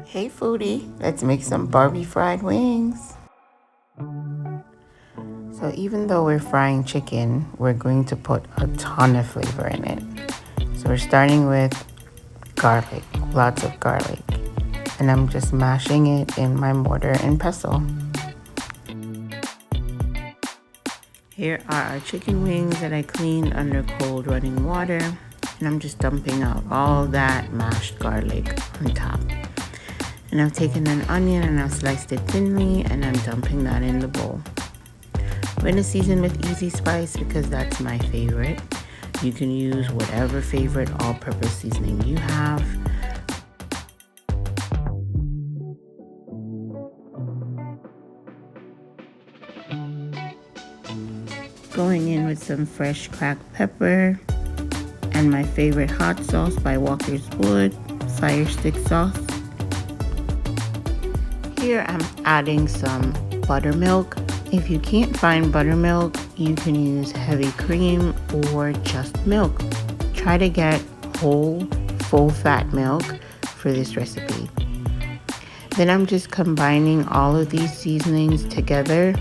Hey foodie, let's make some Barbie fried wings. So even though we're frying chicken, we're going to put a ton of flavor in it. So we're starting with garlic, lots of garlic. And I'm just mashing it in my mortar and pestle. Here are our chicken wings that I cleaned under cold running water. And I'm just dumping out all that mashed garlic on top. And I've taken an onion and I've sliced it thinly and I'm dumping that in the bowl. We're going to season with easy spice because that's my favorite. You can use whatever favorite all-purpose seasoning you have. Going in with some fresh cracked pepper and my favorite hot sauce by Walker's Wood, fire stick sauce. Here I'm adding some buttermilk. If you can't find buttermilk, you can use heavy cream or just milk. Try to get whole, full fat milk for this recipe. Then I'm just combining all of these seasonings together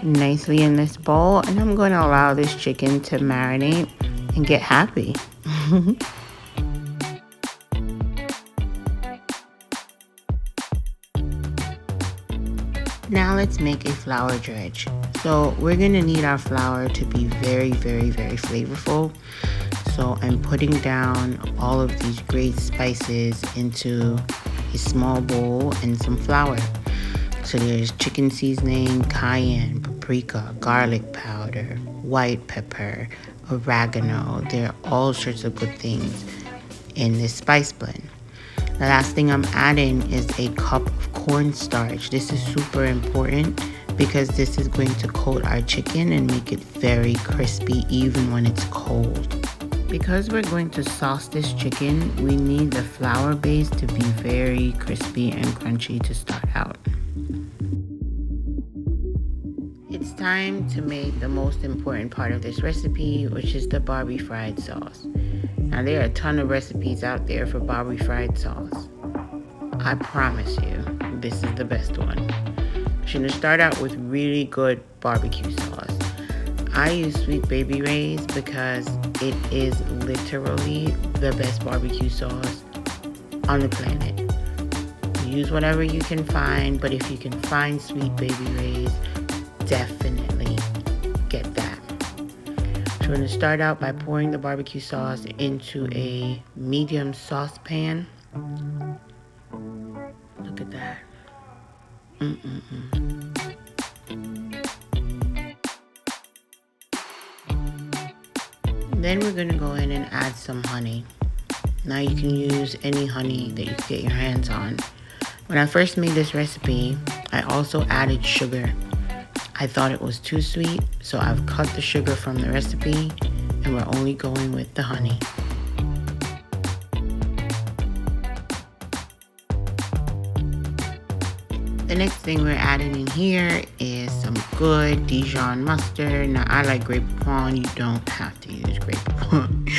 nicely in this bowl, and I'm going to allow this chicken to marinate and get happy. Now let's make a flour dredge. So we're gonna need our flour to be very flavorful. So I'm putting down all of these great spices into a small bowl and some flour. So there's chicken seasoning, cayenne, paprika, garlic powder, white pepper, oregano. There are all sorts of good things in this spice blend. The last thing I'm adding is a cup of cornstarch. This is super important because this is going to coat our chicken and make it very crispy even when it's cold. Because we're going to sauce this chicken, we need the flour base to be very crispy and crunchy to start out. It's time to make the most important part of this recipe, which is the Barbie fried sauce. Now there are a ton of recipes out there for Barbie fried sauce. I promise you, this is the best one. You're gonna start out with really good barbecue sauce. I use Sweet Baby Ray's because it is literally the best barbecue sauce on the planet. Use whatever you can find, but if you can find Sweet Baby Ray's, definitely get that. So we're going to start out by pouring the barbecue sauce into a medium saucepan. Look at that. Then we're going to go in and add some honey. Now you can use any honey that you can get your hands on. When I first made this recipe, I also added sugar. I thought it was too sweet, so I've cut the sugar from the recipe and we're only going with the honey. The next thing we're adding in here is some good Dijon mustard. Now I like Grey Poupon, you don't have to use Grey Poupon.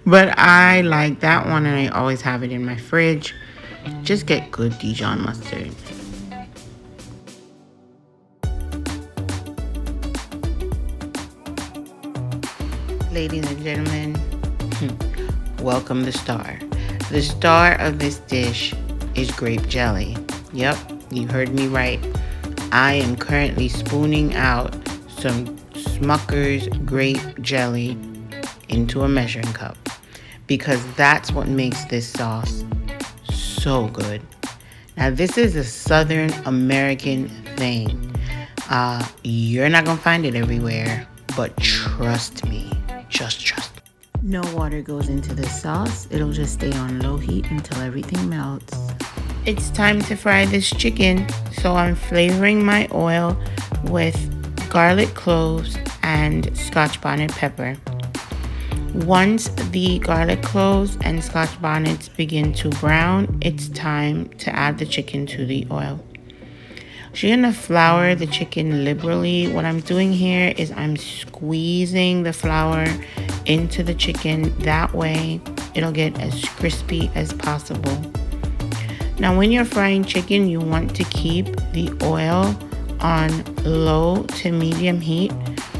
But I like that one and I always have it in my fridge. Just get good Dijon mustard. Ladies and gentlemen, welcome the star. The star of this dish is grape jelly. Yep, you heard me right. I am currently spooning out some Smucker's grape jelly into a measuring cup because that's what makes this sauce so good. Now this is a Southern American thing. You're not gonna find it everywhere, but trust me. Just trust me. No water goes into this sauce. It'll just stay on low heat until everything melts. It's time to fry this chicken. So I'm flavoring my oil with garlic cloves and Scotch bonnet pepper. Once the garlic cloves and Scotch bonnets begin to brown, it's time to add the chicken to the oil. So you're gonna flour the chicken liberally. What I'm doing here is I'm squeezing the flour into the chicken. That way it'll get as crispy as possible. Now when you're frying chicken, you want to keep the oil on low to medium heat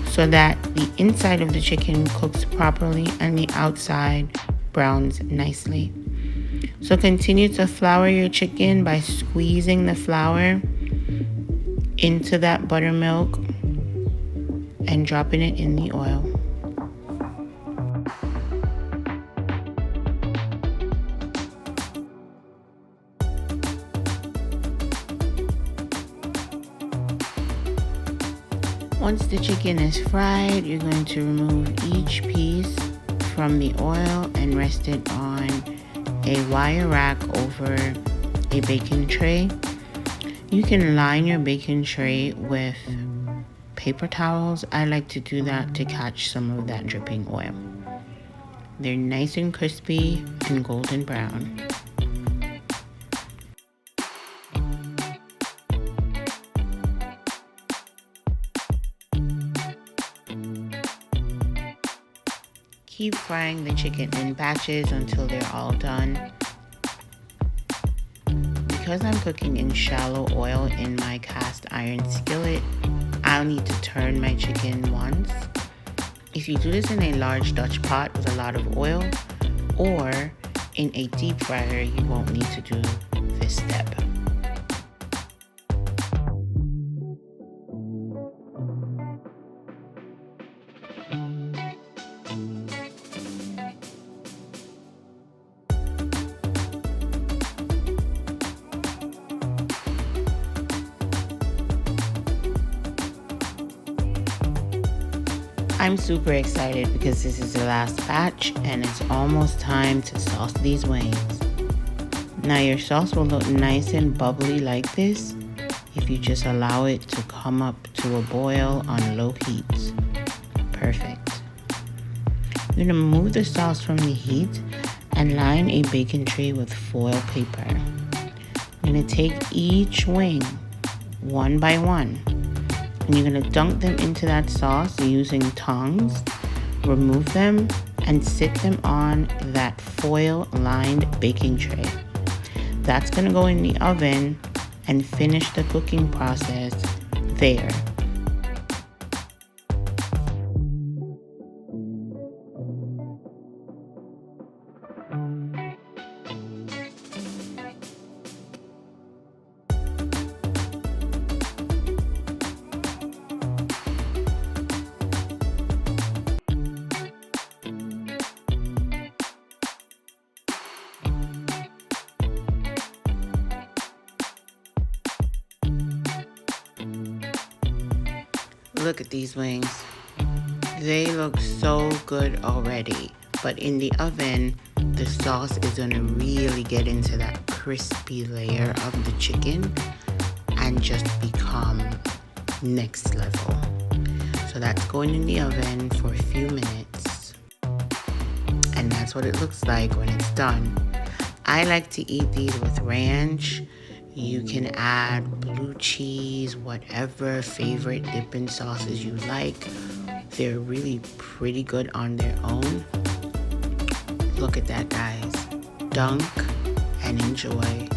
so that the inside of the chicken cooks properly and the outside browns nicely. So continue to flour your chicken by squeezing the flour into that buttermilk and dropping it in the oil. Once the chicken is fried, you're going to remove each piece from the oil and rest it on a wire rack over a baking tray. You can line your baking tray with paper towels. I like to do that to catch some of that dripping oil. They're nice and crispy and golden brown. Keep frying the chicken in batches until they're all done. Because I'm cooking in shallow oil in my cast iron skillet, I'll need to turn my chicken once. If you do this in a large Dutch pot with a lot of oil or in a deep fryer, you won't need to do this step. I'm super excited because this is the last batch and it's almost time to sauce these wings. Now your sauce will look nice and bubbly like this if you just allow it to come up to a boil on low heat. Perfect. You're gonna move the sauce from the heat and line a baking tray with foil paper. You're gonna take each wing one by one. And you're going to dunk them into that sauce using tongs, remove them, and sit them on that foil-lined baking tray. That's going to go in the oven and finish the cooking process there. Look at these wings. They look so good already, but in the oven, the sauce is gonna really get into that crispy layer of the chicken and just become next level. So that's going in the oven for a few minutes. And that's what it looks like when it's done. I like to eat these with ranch. You can add blue cheese, whatever favorite dipping sauces you like. They're really pretty good on their own. Look at that, guys. Dunk and enjoy.